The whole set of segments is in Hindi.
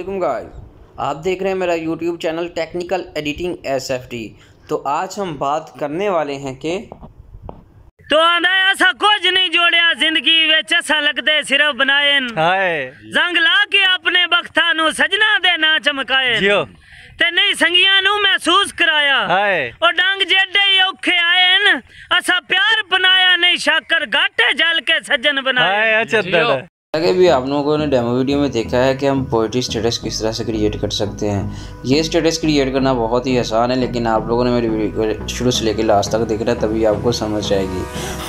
अस्सलामुअलैकुम गाइस, आप देख रहे हैं मेरा YouTube channel technical editing SFT। तो आज हम बात करने वाले हैं कि तो आंदा ऐसा कुछ नहीं जोड़िया जिंदगी विच ऐसा लगदे सिर्फ बनाए जंग ला के अपने बख्ता नू सजना दे ना चमकाए ते नहीं संगियां नू महसूस कराया और डंग जेडे औखे आए न असा प्यार बनाया नहीं शाकर घाटे जल के सज्जन बनाए। आगे भी आप लोगों ने डेमो वीडियो में देखा है कि हम पोइट्री स्टेटस किस तरह से क्रिएट कर सकते हैं। ये स्टेटस क्रिएट करना बहुत ही आसान है, लेकिन आप लोगों ने मेरी वीडियो शुरू से लेकर लास्ट तक देखना है, तभी आपको समझ आएगी।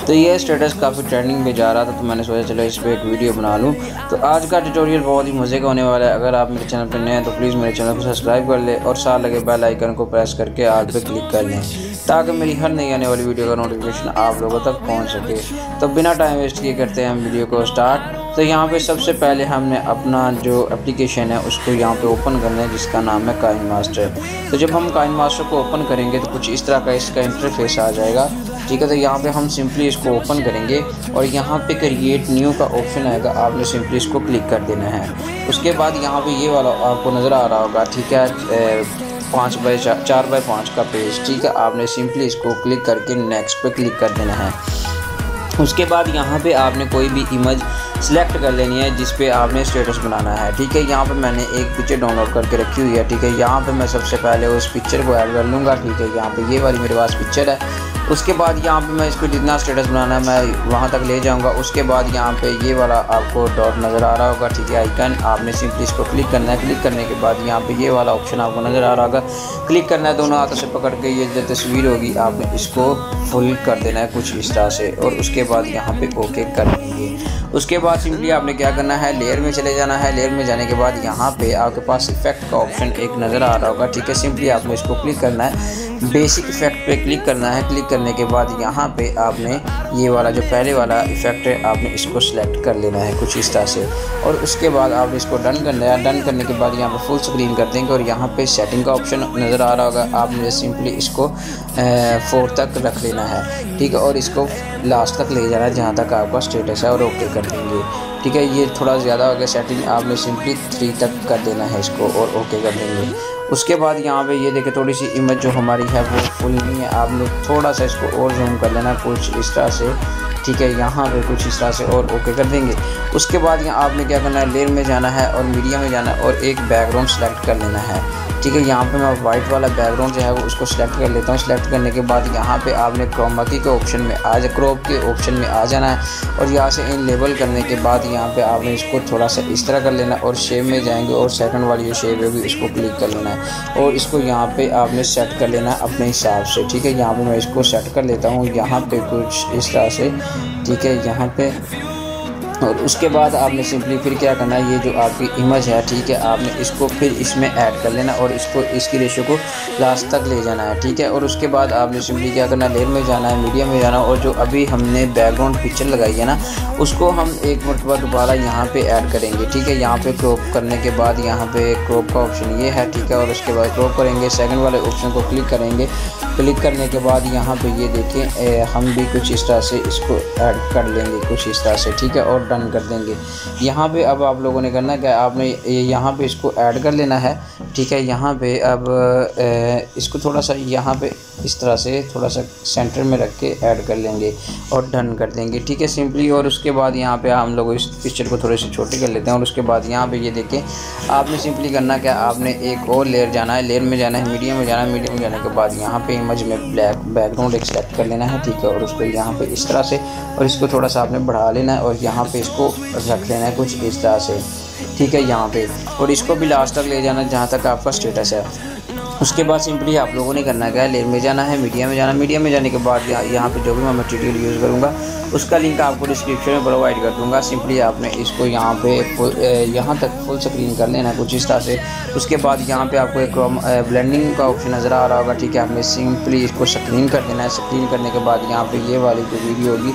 तो ये स्टेटस काफ़ी ट्रेंडिंग में जा रहा था, तो मैंने सोचा चलो इस पर एक वीडियो बना लूँ। तो आज का ट्यूटोरियल बहुत ही मज़े का होने वाला है। अगर आप मेरे चैनल पर नए हैं तो प्लीज़ मेरे चैनल को सब्सक्राइब कर लें और साथ लगे बेल आइकन को प्रेस करके आल पे क्लिक कर लें, ताकि मेरी हर नई आने वाली वीडियो का नोटिफिकेशन आप लोगों तक पहुँच सके। तो बिना टाइम वेस्ट किए करते हैं हम वीडियो को स्टार्ट। तो यहाँ पे सबसे पहले हमने अपना जो एप्लीकेशन है उसको यहाँ पे ओपन करना है, जिसका नाम है काइनमास्टर। तो जब हम काइनमास्टर को ओपन करेंगे तो कुछ इस तरह का इसका इंटरफेस आ जाएगा, ठीक है। तो यहाँ पे हम सिंपली इसको ओपन करेंगे और यहाँ पे क्रिएट न्यू का ऑप्शन आएगा, आपने सिंपली इसको क्लिक कर देना है। उसके बाद यहाँ पे ये वाला आपको नज़र आ रहा होगा, ठीक है, 4x5 का पेज, ठीक है। आपने सिंपली इसको क्लिक करके नेक्स्ट पे क्लिक कर देना है। उसके बाद यहाँ पे आपने कोई भी इमेज सिलेक्ट कर लेनी है जिस पे आपने स्टेटस बनाना है, ठीक है। यहाँ पे मैंने एक पिक्चर डाउनलोड करके रखी हुई है, ठीक है। यहाँ पे मैं सबसे पहले उस पिक्चर को ऐड कर लूँगा, ठीक है। यहाँ पे ये वाली मेरे पास पिक्चर है। उसके बाद यहाँ पे मैं इसको जितना स्टेटस बनाना है मैं वहाँ तक ले जाऊँगा। उसके बाद यहाँ पे ये वाला आपको डॉट नज़र आ रहा होगा, ठीक है, आइकन। आपने सिंपली इसको क्लिक करना है। क्लिक करने के बाद यहाँ पे ये वाला ऑप्शन आपको नज़र आ रहा होगा, क्लिक करना है। दोनों हाथों से पकड़ के ये जो तस्वीर होगी आपने इसको फुल कर देना है कुछ इस तरह से, और उसके बाद यहाँ पे ओके कर देंगे। उसके बाद सिंपली आपने क्या करना है, लेयर में चले जाना है। लेयर में जाने के बाद यहाँ पे आपके पास इफेक्ट का ऑप्शन एक नज़र आ रहा होगा, ठीक है। सिंपली आपने इसको क्लिक करना है, बेसिक इफेक्ट पे क्लिक करना है। क्लिक करने के बाद यहाँ पे आपने ये वाला जो पहले वाला इफेक्ट है आपने इसको सिलेक्ट कर लेना है कुछ इस तरह से, और उसके बाद आपने इसको डन करना है। डन करने के बाद यहाँ पे फुल स्क्रीन कर देंगे और यहाँ पे सेटिंग का ऑप्शन नज़र आ रहा होगा, आपने सिंपली इसको 4 तक रख लेना है, ठीक है, और इसको लास्ट तक ले जाना है जहाँ तक आपका स्टेटस है, और ओके कर देंगे, ठीक है। ये थोड़ा ज़्यादा हो गया सेटिंग, आपने सिंपली 3 तक कर देना है इसको और ओके कर देंगे। उसके बाद यहाँ पे ये देखें थोड़ी सी इमेज जो हमारी है वो फुल नहीं है, आपने थोड़ा सा इसको और जूम कर लेना कुछ इस तरह से, ठीक है। यहाँ पे कुछ इस तरह से और ओके कर देंगे। उसके बाद यहाँ आपने क्या करना है, लेयर में जाना है और मीडिया में जाना है और एक बैकग्राउंड सेलेक्ट कर लेना है, ठीक है। यहाँ पे मैं वाइट वाला बैकग्राउंड जो है वो उसको सिलेक्ट कर लेता हूँ। सिलेक्ट करने के बाद यहाँ पे आपने क्रोमा की के ऑप्शन में क्रॉप के ऑप्शन में आ जाना है, और यहाँ से इन लेबल करने के बाद यहाँ पे आपने इसको थोड़ा सा इस तरह कर लेना और शेप में जाएंगे और सेकंड वाली जो शेप है भी इसको क्लिक कर लेना है और इसको यहाँ पे आपने सेट कर लेना अपने हिसाब से, ठीक है। यहाँ पे मैं इसको सेट कर लेता हूँ यहाँ पे कुछ इस तरह से, ठीक है, यहाँ पे। और उसके बाद आपने सिंपली फिर क्या करना है, ये जो आपकी इमेज है, ठीक है, आपने इसको फिर इसमें ऐड कर लेना और इसको इसकी रेशो को लास्ट तक ले जाना है, ठीक है। और उसके बाद आपने सिंपली क्या करना है, लेयर में जाना है, मीडिया में जाना, और जो अभी हमने बैकग्राउंड पिक्चर लगाई है ना उसको हम एक मरतबा दोबारा यहाँ पे ऐड करेंगे, ठीक है। यहाँ पे क्रॉप करने के बाद यहाँ पे क्रॉप का ऑप्शन ये है, ठीक है, और उसके बाद क्रॉप करेंगे, सेकंड वाले ऑप्शन को क्लिक करेंगे। क्लिक करने के बाद यहाँ पे ये देखें हम भी कुछ इस तरह से इसको ऐड कर लेंगे कुछ इस तरह से, ठीक है, और डन कर देंगे। यहाँ पे अब आप लोगों ने करना क्या, आपने यहाँ पे इसको ऐड कर लेना है, ठीक है। यहाँ पे अब इसको थोड़ा सा यहाँ पे इस तरह से थोड़ा सा सेंटर में रख के ऐड कर लेंगे और डन कर देंगे, ठीक है, सिंपली। और उसके बाद यहाँ पे हम लोग इस पिक्चर को थोड़े से छोटे कर लेते हैं। और उसके बाद यहाँ पे ये देखें आपने सिंपली करना क्या, आपने एक और लेयर जाना है, लेयर में जाना है, मीडिया में जाना है, मीडिया में जाने के बाद यहाँ पे इमेज में ब्लैक बैकग्राउंड एक सेलेक्ट कर लेना है, ठीक है, और उसको यहाँ पे इस तरह से, और इसको थोड़ा सा आपने बढ़ा लेना है और यहाँ पे इसको रख लेना है कुछ इस तरह से, ठीक है, यहाँ पे, और इसको भी लास्ट तक ले जाना है जहाँ तक आपका स्टेटस है। उसके बाद सिंपली आप लोगों ने करना क्या है, लेयर में जाना है, मीडिया में जाना, मीडिया में जाने के बाद यहाँ पे जो भी मैं मटेरियल यूज़ करूँगा उसका लिंक आपको डिस्क्रिप्शन में प्रोवाइड कर दूँगा। सिंपली आपने इसको यहाँ पे यहाँ तक फुल स्क्रीन कर लेना कुछ इस तरह से। उसके बाद यहाँ पे आपको एक ब्लेंडिंग का ऑप्शन नज़र आ रहा होगा, ठीक है, आपने सिंपली इसको स्क्रीन कर देना है। स्क्रीन करने के बाद यहाँ पे ये वाली जो वीडियो होगी